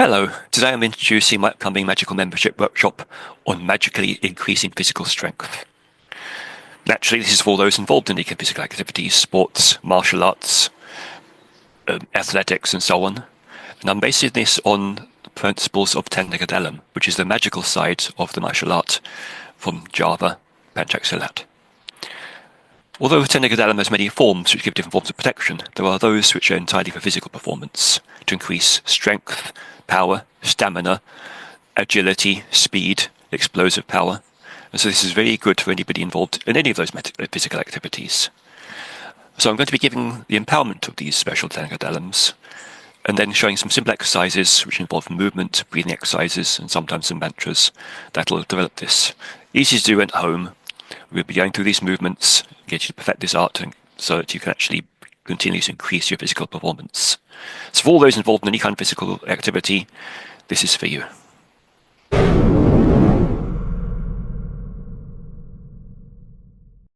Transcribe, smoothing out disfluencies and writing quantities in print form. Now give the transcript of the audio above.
Hello, today I'm introducing my upcoming Magickal membership workshop on magically increasing physical strength. Naturally, this is for those involved in physical activities, sports, martial arts, athletics and so on. And I'm basing this on the principles of Technical, which is the magical side of the martial art from Java, Silat. Although Technical has many forms which give different forms of protection, there are those which are entirely for physical performance, to increase strength, power, stamina, agility, speed, explosive power. And so this is very good for anybody involved in any of those physical activities. So I'm going to be giving the empowerment of these special Technical, and then showing some simple exercises which involve movement, breathing exercises, and sometimes some mantras that will develop this. Easy to do at home. We'll be going through these movements, get you to perfect this art so that you can actually continue to increase your physical performance. So for all those involved in any kind of physical activity, this is for you.